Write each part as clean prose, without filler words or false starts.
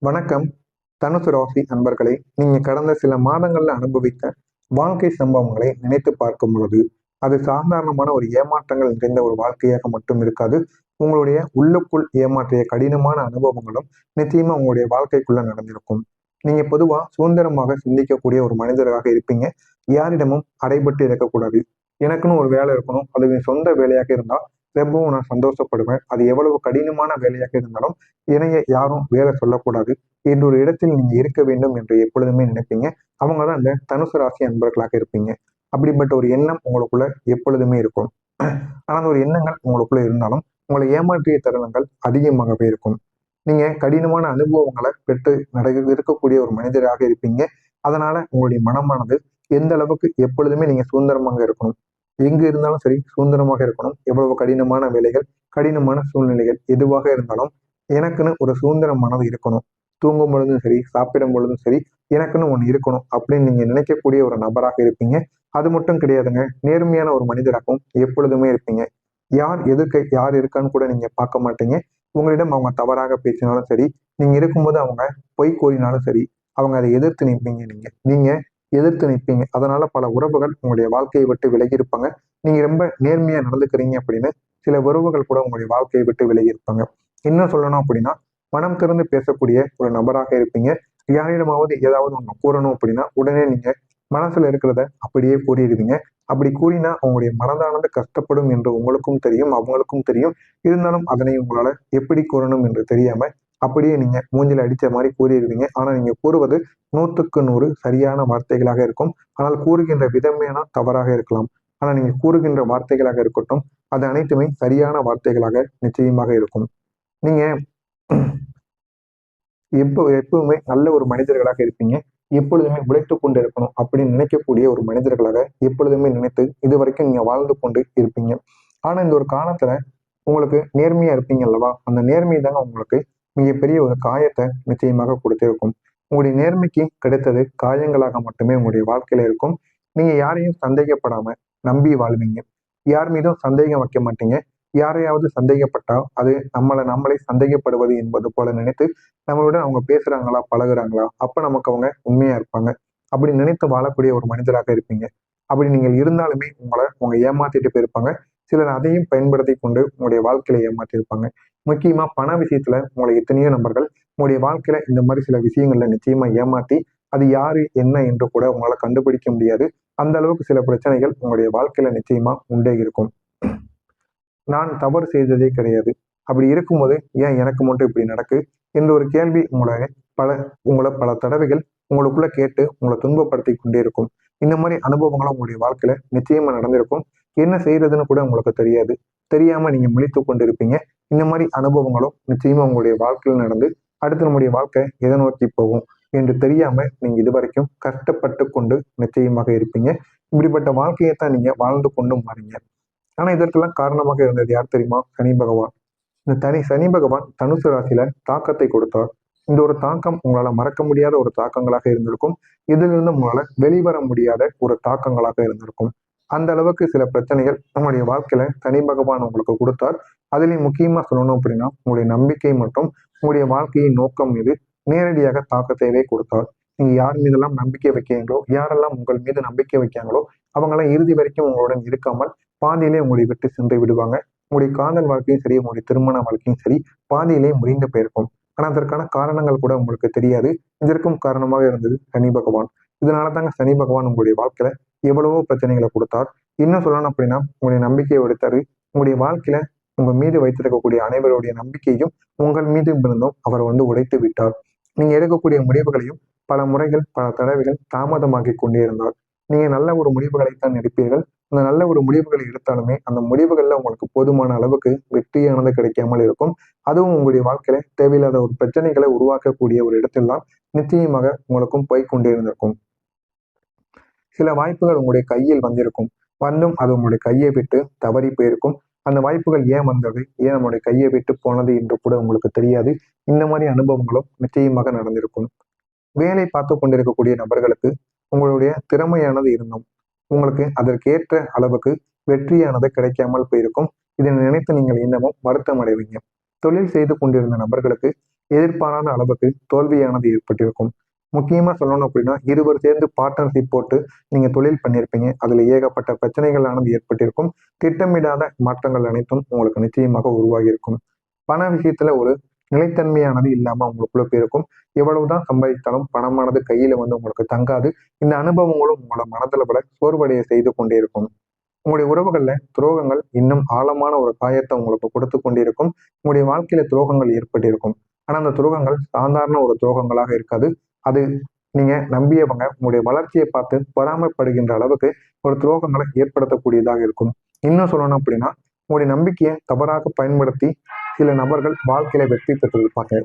வணக்கம். தனுசு ராசி அன்பர்களே, நீங்க கடந்த சில மாதங்கள்ல அனுபவித்த வாழ்க்கை சம்பவங்களை நினைத்து பார்க்கும் பொழுது அது சாதாரணமான ஒரு ஏமாற்றங்கள் நிறைந்த ஒரு வாழ்க்கையாக மட்டும் இருக்காது. உங்களுடைய உள்ளுக்குள் ஏமாற்றிய கடினமான அனுபவங்களும் நிச்சயமா உங்களுடைய வாழ்க்கைக்குள்ள நடந்திருக்கும். நீங்க பொதுவா சுதந்திரமாக சிந்திக்கக்கூடிய ஒரு மனிதராக இருப்பீங்க. யாரிடமும் அடைபட்டு இருக்கக்கூடாது. எனக்குன்னு ஒரு வேலை இருக்கணும், அது என் சொந்த வேலையாக இருந்தா ரொம்பவும் நான் சந்தோஷப்படுவேன். அது எவ்வளவு கடினமான வேலையாக இருந்தாலும் இணைய யாரும் வேலை சொல்லக்கூடாது என்ற ஒரு இடத்தில் நீங்க இருக்க வேண்டும் என்று எப்பொழுதுமே நினைப்பீங்க. அவங்க தான் இந்த தனுசு ராசி அன்பர்களாக இருப்பீங்க. அப்படிப்பட்ட ஒரு எண்ணம் உங்களுக்குள்ள எப்பொழுதுமே இருக்கும். ஆனா அந்த ஒரு எண்ணங்கள் உங்களுக்குள்ள இருந்தாலும் உங்களை ஏமாற்றிய தருணங்கள் அதிகமாகவே இருக்கும். நீங்க கடினமான அனுபவங்களை பெற்று இருக்கக்கூடிய ஒரு மனிதராக இருப்பீங்க. அதனால உங்களுடைய மனமானது எந்த அளவுக்கு எப்பொழுதுமே நீங்க சுதந்திரமாக இருக்கணும், எங்க இருந்தாலும் சரி சுதந்திரமாக இருக்கணும். எவ்வளவு கடினமான வேலைகள், கடினமான சூழ்நிலைகள் எதுவாக இருந்தாலும் எனக்குன்னு ஒரு சுதந்திரமானது இருக்கணும். தூங்கும் பொழுதும் சரி, சாப்பிடும் பொழுதும் சரி, எனக்குன்னு ஒண்ணு இருக்கணும் அப்படின்னு நீங்க நினைக்கக்கூடிய ஒரு நபராக இருப்பீங்க. அது மட்டும் கிடையாதுங்க. நேர்மையான ஒரு மனிதராகவும் எப்பொழுதுமே இருப்பீங்க. யார் எதிர்க்க யார் இருக்கான்னு கூட நீங்க பார்க்க மாட்டீங்க. உங்களிடம் அவங்க தவறாக பேசினாலும் சரி, நீங்க இருக்கும்போது அவங்க பொய் கூறினாலும் சரி, அவங்க அதை எதிர்த்து நிற்பீங்க நீங்க. நீங்க எதிர்த்து நிற்பீங்க. அதனால பல உறவுகள் உங்களுடைய வாழ்க்கையை விட்டு விலகி இருப்பாங்க. நீங்க ரொம்ப நேர்மையா நடந்துக்கிறீங்க அப்படின்னு சில உறவுகள் கூட உங்களுடைய வாழ்க்கையை விட்டு விலகி இருப்பாங்க. இன்னும் சொல்லணும் அப்படின்னா, மனம் திறந்து பேசக்கூடிய ஒரு நபராக இருப்பீங்க. யாரிடமாவது ஏதாவது ஒண்ணு கூறணும் அப்படின்னா, உடனே நீங்க மனசுல இருக்கிறத அப்படியே கூறிடுவீங்க. அப்படி கூறினா உங்களுடைய மனதானது கஷ்டப்படும் என்று உங்களுக்கும் தெரியும், அவங்களுக்கும் தெரியும். இருந்தாலும் அதனை உங்களால எப்படி கூறணும் என்று தெரியாம அப்படியே நீங்க மூஞ்சில அடிச்ச மாதிரி கூறிடுவீங்க. ஆனா நீங்க கூறுவது 100க்கு 100 சரியான வார்த்தைகளாக இருக்கும். ஆனால் கூறுகின்ற விதமேனா தவறாக இருக்கலாம். ஆனா நீங்க கூறுகின்ற வார்த்தைகளாக இருக்கட்டும், அது அனைத்துமே சரியான வார்த்தைகளாக நிச்சயமாக இருக்கும். நீங்க எப்பவுமே நல்ல ஒரு மனிதர்களாக இருப்பீங்க. எப்பொழுதுமே உழைத்துக் கொண்டு இருக்கணும் அப்படின்னு நினைக்கக்கூடிய ஒரு மனிதர்களாக எப்பொழுதுமே நினைத்து இதுவரைக்கும் நீங்க வாழ்ந்து கொண்டு இருப்பீங்க. ஆனா இந்த ஒரு காலத்துல உங்களுக்கு நேர்மையா இருப்பீங்க அல்லவா? அந்த நேர்மை தாங்க உங்களுக்கு மிகப்பெரிய ஒரு காயத்தை நிச்சயமாக கொடுத்திருக்கும். உங்களுடைய நேர்மைக்கு கிடைத்தது காயங்களாக மட்டுமே உங்களுடைய வாழ்க்கையில இருக்கும். நீங்க யாரையும் சந்தேகப்படாம நம்பி வாழ்வீங்க. யார் மீதும் சந்தேகம் வைக்க மாட்டீங்க. யாரையாவது சந்தேகப்பட்டா அது நம்மளை சந்தேகப்படுவது என்பது போல நினைத்து நம்மளுடன் அவங்க பேசுறாங்களா, பழகுறாங்களா, அப்ப நமக்கு அவங்க உண்மையா இருப்பாங்க. அப்படி நினைத்து வாழக்கூடிய ஒரு மனிதராக இருப்பீங்க. அப்படி நீங்கள் இருந்தாலுமே உங்களை அவங்க ஏமாத்திட்டு போயிருப்பாங்க. சிலர் அதையும் பயன்படுத்தி கொண்டு உங்களுடைய வாழ்க்கையில ஏமாற்றிருப்பாங்க. முக்கியமா பண விஷயத்துல உங்களை எத்தனையோ நபர்கள் உங்களுடைய வாழ்க்கையில இந்த மாதிரி சில விஷயங்கள்ல நிச்சயமா ஏமாத்தி அது யாரு என்ன என்று கூட உங்களால கண்டுபிடிக்க முடியாது. அந்த அளவுக்கு சில பிரச்சனைகள் உங்களுடைய வாழ்க்கையில நிச்சயமா உண்டே இருக்கும். நான் தவறு செய்ததே கிடையாது. அப்படி இருக்கும்போது ஏன் எனக்கு மட்டும் இப்படி நடக்கு என்ற ஒரு கேள்வி பல உங்களை பல தடவைகள் உங்களுக்குள்ள கேட்டு உங்களை துன்பப்படுத்தி கொண்டே இருக்கும். இந்த மாதிரி அனுபவங்களும் உங்களுடைய வாழ்க்கையில நிச்சயமா நடந்திருக்கும். என்ன செய்யறதுன்னு கூட உங்களுக்கு தெரியாது. தெரியாம நீங்க முழித்து கொண்டிருப்பீங்க. இந்த மாதிரி அனுபவங்களும் நிச்சயமா உங்களுடைய வாழ்க்கையில் நடந்து அடுத்து நம்முடைய வாழ்க்கை எதை நோக்கி போகும் என்று தெரியாம நீங்க இதுவரைக்கும் கஷ்டப்பட்டு கொண்டு நிச்சயமாக இருப்பீங்க. இப்படிப்பட்ட வாழ்க்கையைத்தான் நீங்க வாழ்ந்து கொண்டும் வரீங்க. ஆனா இதற்கெல்லாம் காரணமாக இருந்தது யார் தெரியுமா? சனி பகவான். இந்த சனி பகவான் தனுசு ராசியில தாக்கத்தை கொடுத்தார். இந்த ஒரு தாக்கம் உங்களால மறக்க முடியாத ஒரு தாக்கங்களாக இருந்திருக்கும். இதிலிருந்து உங்களால வெளிவர முடியாத ஒரு தாக்கங்களாக இருந்திருக்கும். அந்த அளவுக்கு சில பிரச்சனைகள் நம்முடைய வாழ்க்கையில சனி பகவான் உங்களுக்கு கொடுத்தார். அதுலயும் முக்கியமா சொல்லணும் அப்படின்னா உங்களுடைய நம்பிக்கை மற்றும் உங்களுடைய வாழ்க்கையின் நோக்கம் மீது நேரடியாக தாக்கத்தையே கொடுத்தார். நீங்க யார் மீதெல்லாம் நம்பிக்கை வைக்கிறீங்களோ, யாரெல்லாம் உங்கள் மீது நம்பிக்கை வைக்காங்களோ அவங்கெல்லாம் இறுதி வரைக்கும் உங்களுடன் இருக்காமல் பாதியிலே உங்களை விட்டு சென்று விடுவாங்க. உங்களுடைய காதல் வாழ்க்கையும் சரி, உங்களுடைய திருமண வாழ்க்கையும் சரி, பாதியிலே முறிந்து போயிருக்கும். ஆனா அதற்கான காரணங்கள் கூட உங்களுக்கு தெரியாது. இதற்கும் காரணமாக இருந்தது சனி பகவான். இதனால தாங்க சனி பகவான் உங்களுடைய வாழ்க்கையில எவ்வளவோ பிரச்சனைகளை கொடுத்தார். இன்னும் சொல்லணும் அப்படின்னா உங்களுடைய நம்பிக்கையை எடுத்தாரு. உங்களுடைய வாழ்க்கையில உங்க மீது வைத்திருக்கக்கூடிய அனைவருடைய நம்பிக்கையும் உங்கள் மீது இருந்தும் அவர் உடைத்து விட்டார். நீங்க எடுக்கக்கூடிய முடிவுகளையும் பல முறைகள், பல தடவைகள் தாமதமாக்கி கொண்டே இருந்தார். நீங்க நல்ல ஒரு முடிவுகளைத்தான் எடுப்பீர்கள். அந்த நல்ல ஒரு முடிவுகளை எடுத்தாலுமே அந்த முடிவுகள்ல உங்களுக்கு போதுமான அளவுக்கு வெற்றியானது கிடைக்காமல் இருக்கும். அதுவும் உங்களுடைய வாழ்க்கையில தேவையில்லாத ஒரு பிரச்சனைகளை உருவாக்கக்கூடிய ஒரு இடத்தில் தான் நிச்சயமாக உங்களுக்கும் போய்க்கொண்டே இருந்திருக்கும். சில வாய்ப்புகள் உங்களுடைய கையில் வந்திருக்கும். வந்தும் அது உங்களுடைய கையை விட்டு தவறி போயிருக்கும். அந்த வாய்ப்புகள் ஏன் வந்தது, ஏன் நம்மளுடைய கையை விட்டு போனது என்று கூட உங்களுக்கு தெரியாது. இந்த மாதிரி அனுபவங்களும் நிச்சயமாக நடந்திருக்கும். வேலை பார்த்து கொண்டிருக்கக்கூடிய நபர்களுக்கு உங்களுடைய திறமையானது இருந்தும் உங்களுக்கு அதற்கேற்ற அளவுக்கு வெற்றியானது கிடைக்காமல் போயிருக்கும். இதனை நினைத்து நீங்கள் இன்னமும் வருத்தம் அடைவீங்க. தொழில் செய்து கொண்டிருந்த நபர்களுக்கு எதிர்பாராத அளவுக்கு தோல்வியானது ஏற்பட்டிருக்கும். முக்கியமா சொல்லணும் அப்படின்னா, இருவர் சேர்ந்து பார்ட்னர்ஷிப் போட்டு நீங்க தொழில் பண்ணியிருப்பீங்க. அதுல ஏகப்பட்ட பிரச்சனைகளானது ஏற்பட்டிருக்கும். திட்டமிடாத மாற்றங்கள் அனைத்தும் உங்களுக்கு நிச்சயமாக உருவாகி இருக்கும். பண விஷயத்துல ஒரு நிலைத்தன்மையானது இல்லாம உங்களுக்குள்ள போயிருக்கும். எவ்வளவுதான் சம்பாதித்தாலும் பணமானது கையில உங்களுக்கு தங்காது. இந்த அனுபவங்களும் உங்களோட மனதளவுல சோர்வடைய செய்து கொண்டே இருக்கும். உங்களுடைய உறவுகள்ல துரோகங்கள் இன்னும் ஆழமான ஒரு காயத்தை உங்களுக்கு கொடுத்து கொண்டிருக்கும். உங்களுடைய வாழ்க்கையில துரோகங்கள் ஏற்பட்டிருக்கும். ஆனா அந்த துரோகங்கள் சாதாரண ஒரு துரோகங்களாக இருக்காது. அது நீங்க நம்பியவங்க உங்களுடைய வளர்ச்சியை பார்த்து பொறாமைப்படுகின்ற அளவுக்கு ஒரு துரோகங்களை ஏற்படுத்தக்கூடியதாக இருக்கும். இன்னும் சொல்லணும் அப்படின்னா, உங்களுடைய நம்பிக்கையை தவறாக பயன்படுத்தி சில நபர்கள் வாழ்க்கையில வெற்றி பெற்றிருப்பாங்க.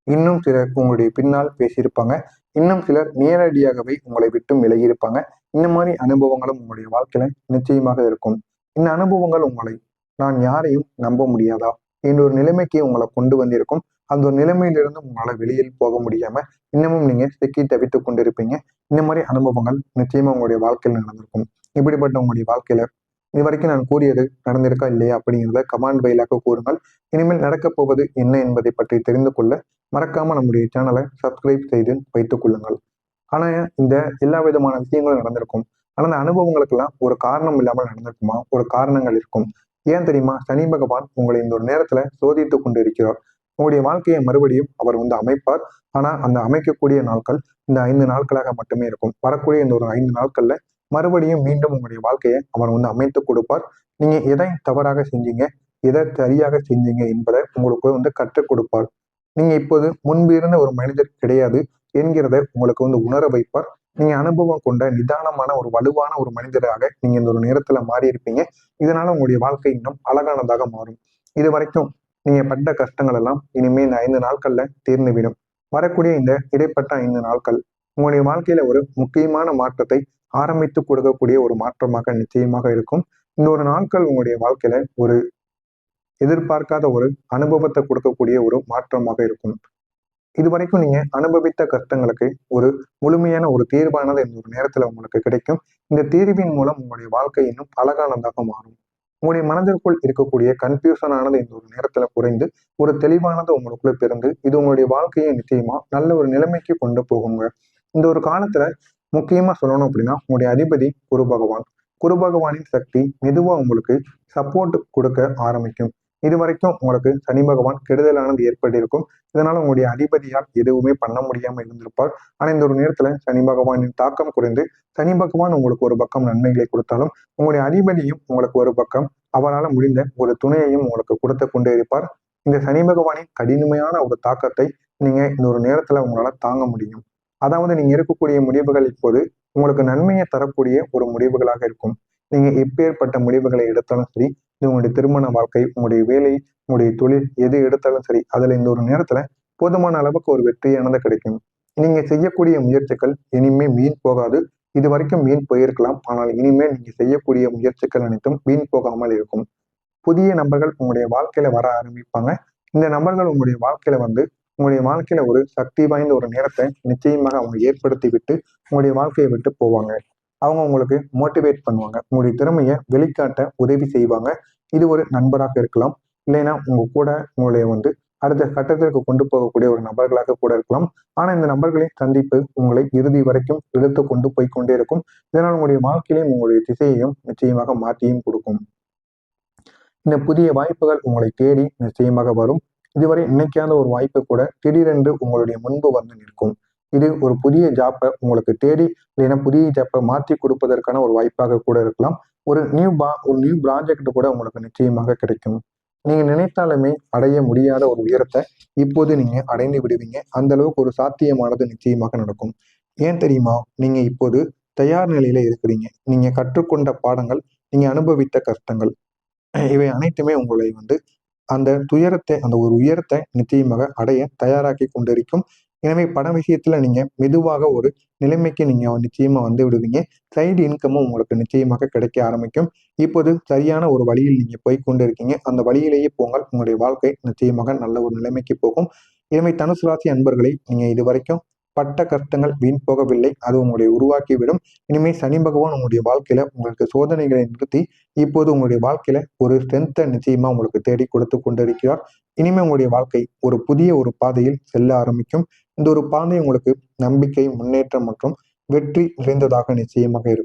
இன்னும் சிலர் உங்களுடைய பின்னால் பேசியிருப்பாங்க. இன்னும் சிலர் நேரடியாகவே உங்களை விட்டும் விலகியிருப்பாங்க. இந்த மாதிரி அனுபவங்களும் உங்களுடைய வாழ்க்கையில நிச்சயமாக இருக்கும். இந்த அனுபவங்கள் உங்களை நான் யாரையும் நம்ப முடியாதா என்ற ஒரு நிலைமைக்கு உங்களை கொண்டு வந்திருக்கும். அந்த ஒரு நிலைமையிலிருந்து உங்களால வெளியில் போக முடியாம இன்னமும் நீங்க சிக்கி தவித்துக் கொண்டிருப்பீங்க. இந்த மாதிரி அனுபவங்கள் நிச்சயமா உங்களுடைய வாழ்க்கையில் நடந்திருக்கும். இப்படிப்பட்ட உங்களுடைய வாழ்க்கையில இது வரைக்கும் நான் கூறியது நடந்திருக்கா இல்லையா அப்படிங்கிறத கமெண்ட் வாயிலாக கூறுங்கள். இனிமேல் நடக்கப் போவது என்ன என்பதை பற்றி தெரிந்து கொள்ள மறக்காம நம்முடைய சேனலை சப்ஸ்கிரைப் செய்து வைத்துக் கொள்ளுங்கள். ஆனா இந்த எல்லா விதமான விஷயங்களும் நடந்திருக்கும். ஆனா அந்த அனுபவங்களுக்கெல்லாம் ஒரு காரணம் இல்லாமல் நடந்திருக்குமா? ஒரு காரணங்கள் இருக்கும். ஏன் தெரியுமா? சனி பகவான் உங்களை இந்த ஒரு நேரத்துல சோதித்துக் கொண்டு இருக்கிறார். உங்களுடைய வாழ்க்கையை மறுபடியும் அவர் அமைப்பார். ஆனா அந்த அமைக்கக்கூடிய நாட்கள் இந்த 5 நாட்களாக மட்டுமே இருக்கும். வரக்கூடிய இந்த ஒரு 5 நாட்கள்ல மறுபடியும் மீண்டும் உங்களுடைய வாழ்க்கையை அவர் அமைத்து கொடுப்பார். நீங்க எதை தவறாக செஞ்சீங்க, எதை சரியாக செஞ்சீங்க என்பதை உங்களுக்கு கற்றுக் கொடுப்பார். நீங்க இப்போது முன்பு இருந்த ஒரு மனிதர் கிடையாது என்கிறத உங்களுக்கு உணர வைப்பார். நீங்க அனுபவம் கொண்ட நிதானமான ஒரு வலுவான ஒரு மனிதராக நீங்க இந்த ஒரு நேரத்துல மாறி இருப்பீங்க. இதனால உங்களுடைய வாழ்க்கை இன்னும் அழகானதாக மாறும். இது வரைக்கும் நீங்க பட்ட கஷ்டங்கள் எல்லாம் இனிமே இந்த 5 நாட்கள்ல தீர்ந்துவிடும். வரக்கூடிய இந்த இடைப்பட்ட 5 நாட்கள் உங்களுடைய வாழ்க்கையில ஒரு முக்கியமான மாற்றத்தை ஆரம்பித்து கொடுக்கக்கூடிய ஒரு மாற்றமாக நிச்சயமாக இருக்கும். இந்த ஒரு நாட்கள் உங்களுடைய வாழ்க்கையில ஒரு எதிர்பார்க்காத ஒரு அனுபவத்தை கொடுக்கக்கூடிய ஒரு மாற்றமாக இருக்கும். இதுவரைக்கும் நீங்க அனுபவித்த கஷ்டங்களுக்கு ஒரு முழுமையான ஒரு தீர்வானது இந்த ஒரு நேரத்துல உங்களுக்கு கிடைக்கும். இந்த தீர்வின் மூலம் உங்களுடைய வாழ்க்கை இன்னும் அழகானதாக மாறும். உங்களுடைய மனதிற்குள் இருக்கக்கூடிய கன்ஃபியூஷனானது இந்த ஒரு நேரத்துல குறைந்து ஒரு தெளிவானது உங்களுக்குள்ள பிறந்து இது உங்களுடைய வாழ்க்கையை நிச்சயமா நல்ல ஒரு நிலைமைக்கு கொண்டு போகுங்க. இந்த ஒரு காலத்துல முக்கியமா சொல்லணும் அப்படின்னா, உங்களுடைய அதிபதி குரு பகவான். குரு பகவானின் சக்தி மெதுவா உங்களுக்கு சப்போர்ட் கொடுக்க ஆரம்பிக்கும். இது வரைக்கும் உங்களுக்கு சனி பகவான் கெடுதலானது ஏற்பட்டிருக்கும். இதனால உங்களுடைய அதிபதியால் எதுவுமே பண்ண முடியாம இருந்திருப்பார். ஆனா இந்த ஒரு நேரத்துல சனி பகவானின் தாக்கம் குறைந்து சனி பகவான் உங்களுக்கு ஒரு பக்கம் நன்மைகளை கொடுத்தாலும் உங்களுடைய அதிபதியும் உங்களுக்கு ஒரு பக்கம் அவரால் முடிந்த ஒரு துணையையும் உங்களுக்கு கொடுத்து கொண்டே இருப்பார். இந்த சனி பகவானின் கடினமையான ஒரு தாக்கத்தை நீங்க இந்த ஒரு நேரத்துல உங்களால தாங்க முடியும். அதாவது நீங்க இருக்கக்கூடிய முடிவுகள் இப்போது உங்களுக்கு நன்மையை தரக்கூடிய ஒரு முடிவுகளாக இருக்கும். நீங்க எப்பேற்பட்ட முடிவுகளை எடுத்தாலும் சரி, இது உங்களுடைய திருமண வாழ்க்கை, உங்களுடைய வேலை, உங்களுடைய தொழில் எது எடுத்தாலும் சரி, அதுல இந்த ஒரு நேரத்துல போதுமான அளவுக்கு ஒரு வெற்றியானது கிடைக்கும். நீங்க செய்யக்கூடிய முயற்சிகள் இனிமே வீண் போகாது. இது வரைக்கும் வீண் போயிருக்கலாம். ஆனால் இனிமேல் நீங்க செய்யக்கூடிய முயற்சிகள் அனைத்தும் வீண் போகாமல் இருக்கும். புதிய நபர்கள் உங்களுடைய வாழ்க்கையில வர ஆரம்பிப்பாங்க. இந்த நபர்கள் உங்களுடைய வாழ்க்கையில உங்களுடைய வாழ்க்கையில ஒரு சக்தி வாய்ந்த ஒரு நேரத்தை நிச்சயமாக அவங்க ஏற்படுத்தி விட்டு உங்களுடைய வாழ்க்கையை விட்டு போவாங்க. அவங்க உங்களுக்கு மோட்டிவேட் பண்ணுவாங்க. உங்களுடைய திறமையை வெளிக்காட்ட உதவி செய்வாங்க. இது ஒரு நண்பராக இருக்கலாம். இல்லைன்னா உங்க கூட உங்களுடைய அடுத்த கட்டத்திற்கு கொண்டு போகக்கூடிய ஒரு நபர்களாக கூட இருக்கலாம். ஆனா இந்த நபர்களின் சந்திப்பு உங்களை இறுதி வரைக்கும் இழுத்து கொண்டு போய் கொண்டே இருக்கும். இதனால் உங்களுடைய வாழ்க்கையிலையும் உங்களுடைய திசையையும் நிச்சயமாக மாற்றியும் கொடுக்கும். இந்த புதிய வாய்ப்புகள் உங்களை தேடி நிச்சயமாக வரும். இதுவரை நினைக்காத ஒரு வாய்ப்பு கூட திடீரென்று உங்களுடைய முன்பு நிற்கும். இது ஒரு புதிய ஜாப்பை உங்களுக்கு தேடி இல்லைன்னா புதிய ஜாப்பை மாற்றி கொடுப்பதற்கான ஒரு வாய்ப்பாக கூட இருக்கலாம். ஒரு நியூ ப்ராஜெக்ட் கூட உங்களுக்கு நிச்சயமாக கிடைக்கும். நீங்க நினைத்தாலுமே அடைய முடியாத ஒரு உயரத்தை இப்போது நீங்க அடைந்து விடுவீங்க. அந்த அளவுக்கு ஒரு சாத்தியமானது நிச்சயமாக நடக்கும். ஏன் தெரியுமா? நீங்க இப்போது தயார் நிலையில இருக்கிறீங்க. நீங்க கற்றுக்கொண்ட பாடங்கள், நீங்க அனுபவித்த கஷ்டங்கள், இவை அனைத்துமே உங்களை அந்த துயரத்தை அந்த ஒரு உயரத்தை நிச்சயமாக அடைய தயாராக்கி கொண்டிருக்கும். எனவே பண விஷயத்துல நீங்க மெதுவாக ஒரு நிலைமைக்கு நீங்க நிச்சயமா விடுவீங்க. சைடு இன்கமும் உங்களுக்கு நிச்சயமாக கிடைக்க ஆரம்பிக்கும். இப்போது சரியான ஒரு வழியில் நீங்க போய் கொண்டிருக்கீங்க. அந்த வழியிலேயே போங்கள். உங்களுடைய வாழ்க்கை நிச்சயமாக நல்ல ஒரு நிலைமைக்கு போகும். எனவே தனுசு ராசி அன்பர்களை நீங்க இது வரைக்கும் பட்ட கஷ்டங்கள் வீண் போகவில்லை, அது உங்களுடைய உருவாக்கிவிடும். இனிமேல் சனி பகவான் உங்களுடைய வாழ்க்கையில உங்களுக்கு சோதனைகளை நிறுத்தி இப்போது உங்களுடைய வாழ்க்கையில ஒரு ஸ்ட்ரென்த்தை நிச்சயமா உங்களுக்கு தேடி கொடுத்து கொண்டிருக்கிறார். இனிமே உங்களுடைய வாழ்க்கை ஒரு புதிய ஒரு பாதையில் செல்ல ஆரம்பிக்கும். இந்த ஒரு பாதை உங்களுக்கு நம்பிக்கை, முன்னேற்றம் மற்றும் வெற்றி நிறைந்ததாக நிச்சயமாக இருக்கும்.